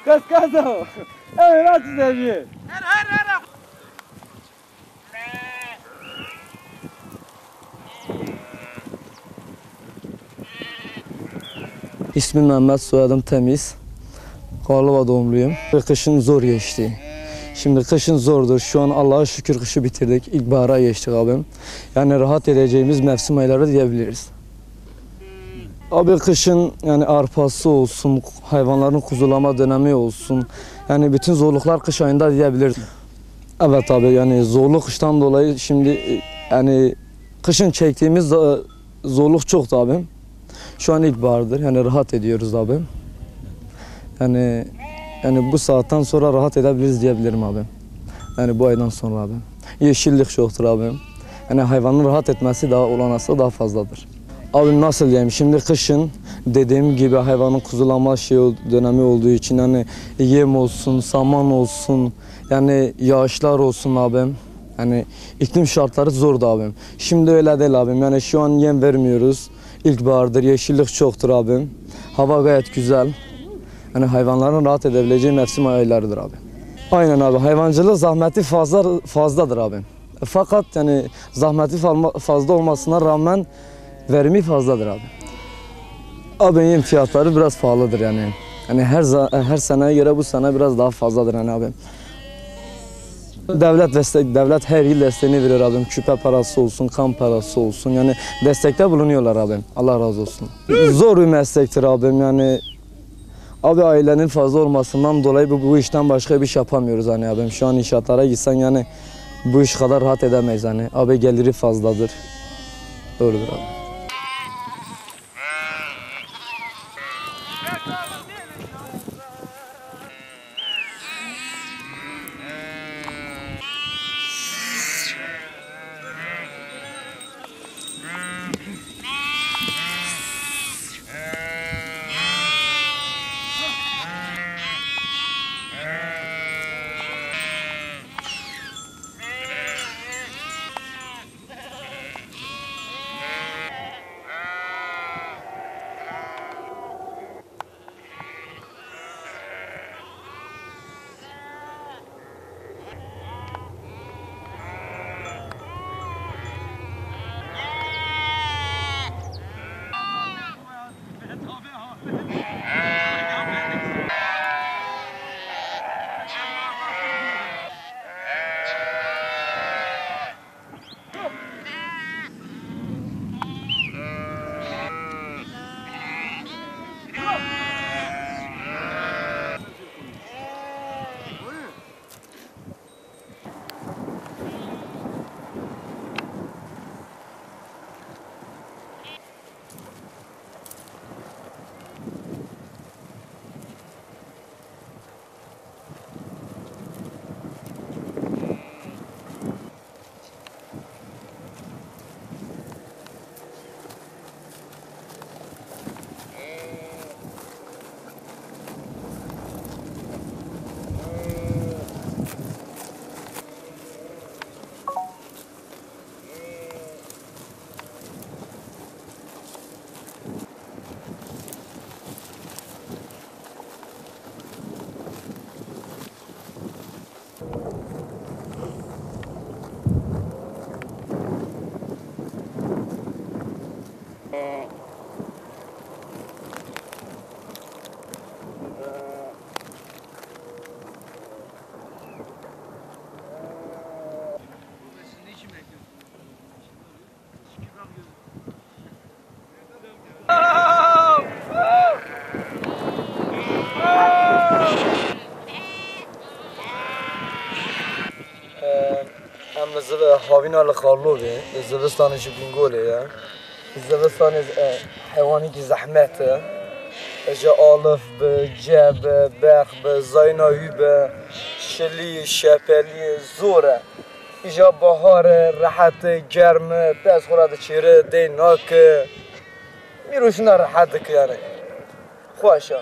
Cascado! É verdade, Davi! İsmim Mehmet, soyadım Temiz. Karlova doğumluyum. Kışın zor geçti. Şimdi kışın zordur. Şu an Allah'a şükür kışı bitirdik. İlkbahara geçtik abim. Yani rahat edeceğimiz mevsim ayları diyebiliriz. Abi kışın yani arpası olsun, hayvanların kuzulama dönemi olsun. Yani bütün zorluklar kış ayında diyebiliriz. Evet abi yani zorluk kıştan dolayı şimdi yani kışın çektiğimiz zorluk çoktu abim. Şu an ilkbahardır. Yani rahat ediyoruz abim. Yani bu saatten sonra rahat edebiliriz diyebilirim abim. Yani bu aydan sonra abim. Yeşillik çoktur abim. Yani hayvanın rahat etmesi daha olanası daha fazladır. Abi nasıl diyeyim şimdi kışın dediğim gibi hayvanın kuzulama dönemi olduğu için hani yem olsun, saman olsun, yani yağışlar olsun abim. Yani iklim şartları zordu abim. Şimdi öyle değil abim. Yani şu an yem vermiyoruz. İlkbahardır, yeşillik çoktur abim. Hava gayet güzel. Yani hayvanların rahat edebileceği mevsim aylarıdır abi. Aynen abi. Hayvancılık zahmeti fazladır abim. Fakat yani zahmeti fazla olmasına rağmen verimi fazladır abi. Abi yem fiyatları biraz pahalıdır yani. Hani her seneye göre bu sene biraz daha fazladır hani abi. Devlet her yıl desteğini verir abim. Küpe parası olsun, kan parası olsun. Yani destekte bulunuyorlar abim. Allah razı olsun. Zor bir meslektir abim yani. Abi ailenin fazla olmasından dolayı bu işten başka bir iş yapamıyoruz hani abim. Şu an inşaatlara gitsen yani bu iş kadar rahat edemeyiz hani. Abi geliri fazladır. Doğrudur abi. ام زبه هاوینا لخالو به زبستانش بینگوله یا زبستان حیوانی که زحمته اجا آلف به جب برخ به زاینایی به شلی شپلی زوره اجا بهار راحت گرم دست خورد چیره دی ناک میروشنا راحت که یعنی خوشا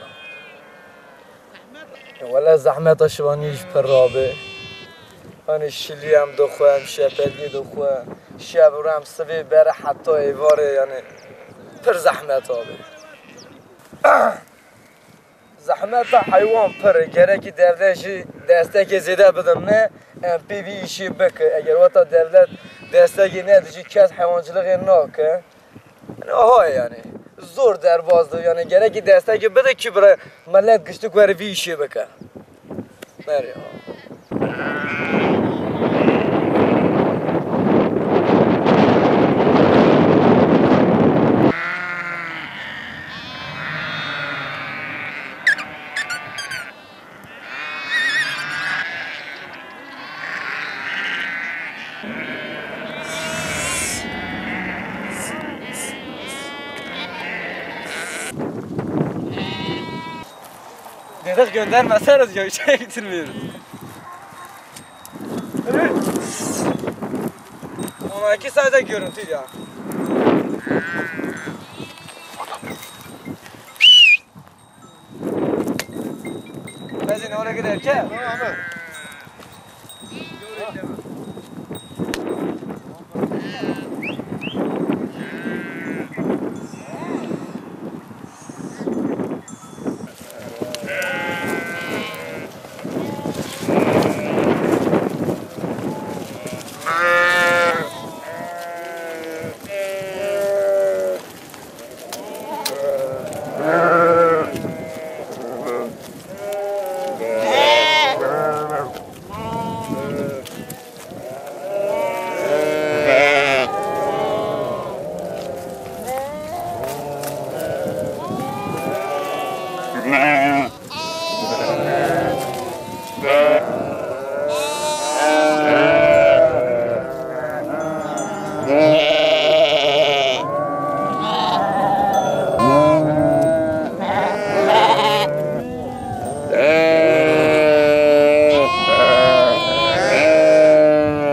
ولا زحمت اشوانیش پر رابه من شلی هم دخوام شپلی دخوام شب رو هم سوی بره حتی ایواره یعنی پر زحمت آبه زحمت حیوان پر گره که دولتش دسته که زیده بدم نه ام پی وی ایشی بکه اگر وقتا دولت دسته که نه دیجی کس حیوانچلق ناکه آهای یعنی زور در بازده یعنی گره که دسته که بده که برای ملت گشتو که وی ایشی بکه نری Dedik göndermezseniz ya işe getirmiyoruz. Evet. Ama 2 saate görüntü ya. Biz yine oraya giderken.